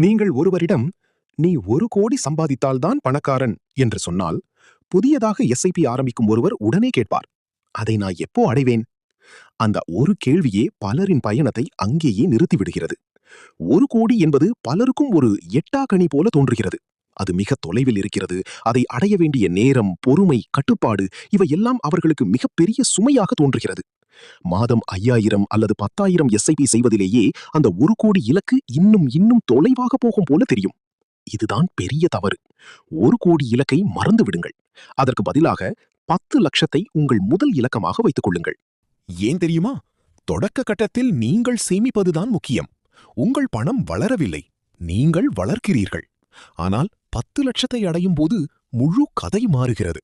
நீங்கள் ஒருவரிடம் நீ 1 கோடி சம்பாதித்தால்தான் பணக்காரன் என்று சொன்னால், புதியதாக எஸ்ஐபி ஆரம்பிக்கும் ஒருவர் உடனே கேட்பார், அதை நான் எப்போ அடைவேன்? அந்த ஒரு கேள்வியே பலரின் பயணத்தை அங்கேயே நிறுத்திவிடுகிறது. 1 கோடி என்பது பலருக்கும் ஒரு எட்டாக்கனி போல தோன்றுகிறது. அது மிக தொலைவில் இருக்கிறது. அதை அடைய வேண்டிய நேரம், பொறுமை, கட்டுப்பாடு இவையெல்லாம் அவர்களுக்கு மிகப்பெரிய சுமையாக தோன்றுகிறது. மாதம் 5000 அல்லது 10,000 எஸ்ஐபி செய்வதிலேயே அந்த 1 கோடி இலக்கு இன்னும் இன்னும் தொலைவாக போகும் போல தெரியும். இதுதான் பெரிய தவறு. 1 கோடி இலக்கை மறந்து விடுங்கள். அதற்கு பதிலாக 10 லட்சத்தை உங்கள் முதல் இலக்கமாக வைத்துக் கொள்ளுங்கள். ஏன் தெரியுமா? தொடக்க கட்டத்தில் நீங்கள் சேமிப்பதுதான் முக்கியம். உங்கள் பணம் வளரவில்லை, நீங்கள் வளர்க்கிறீர்கள். ஆனால் 10 லட்சத்தை அடையும் போது முழு கதை மாறுகிறது.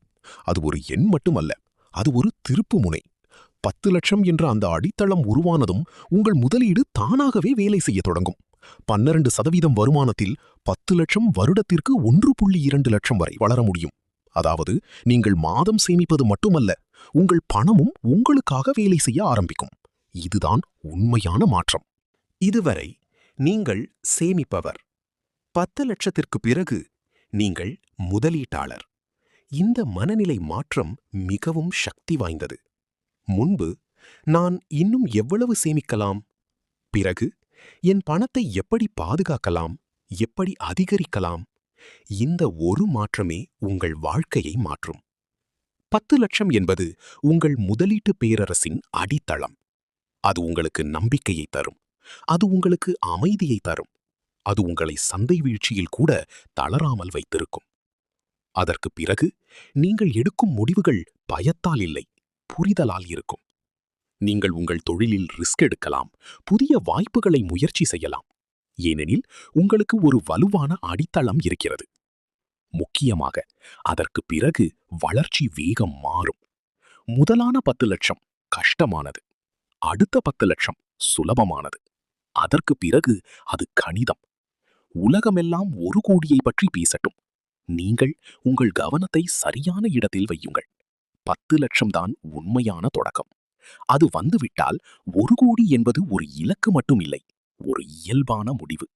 அது ஒரு எண் மட்டுமல்ல, அது ஒரு திருப்பு முனை. 10 லட்சம் என்ற அந்த அடித்தளம் உருவானதும் உங்கள் முதலீடு தானாகவே வேலை செய்ய தொடங்கும். 12% வருமானத்தில் 10 லட்சம் வருடத்திற்கு 1.2 லட்சம் வரை வளர முடியும். அதாவது நீங்கள் மாதம் சேமிப்பது மட்டுமல்ல, உங்கள் பணமும் உங்களுக்காக வேலை செய்ய ஆரம்பிக்கும். இதுதான் உண்மையான மாற்றம். இதுவரை நீங்கள் சேமிப்பவர். 10 லட்சத்திற்கு பிறகு நீங்கள் முதலீட்டாளர். இந்த மனநிலை மாற்றம் மிகவும் சக்தி வாய்ந்தது. முன்பு நான் இன்னும் எவ்வளவு சேமிக்கலாம், பிறகு என் பணத்தை எப்படி பாதுகாக்கலாம், எப்படி அதிகரிக்கலாம், இந்த ஒரு மாற்றமே உங்கள் வாழ்க்கையை மாற்றும். 10 லட்சம் என்பது உங்கள் முதலீட்டு பேரரசின் அடித்தளம். அது உங்களுக்கு நம்பிக்கையை தரும், அது உங்களுக்கு அமைதியை தரும், அது உங்களை சந்தை வீழ்ச்சியில் கூட தளராமல் வைத்திருக்கும். அதற்கு பிறகு நீங்கள் எடுக்கும் முடிவுகள் பயத்தால் இல்லை, புரிதலால் இருக்கும். நீங்கள் உங்கள் தொழிலில் ரிஸ்க் எடுக்கலாம், புதிய வாய்ப்புகளை முயற்சி செய்யலாம். ஏனெனில் உங்களுக்கு ஒரு வலுவான அடித்தளம் இருக்கிறது. முக்கியமாக அதற்கு பிறகு வளர்ச்சி வேகம் மாறும். முதலான 10 லட்சம் கஷ்டமானது, அடுத்த 10 லட்சம் சுலபமானது, அதற்கு பிறகு அது கணிதம். உலகமெல்லாம் 1 கோடியை பற்றி பேசட்டும், நீங்கள் உங்கள் கவனத்தை சரியான இடத்தில் வையுங்கள். 10 லட்சம் தான் உண்மையான தொடக்கம். அது வந்துவிட்டால் 1 கோடி என்பது ஒரு இலக்கு மட்டும் இல்லை, ஒரு இயல்பான முடிவு.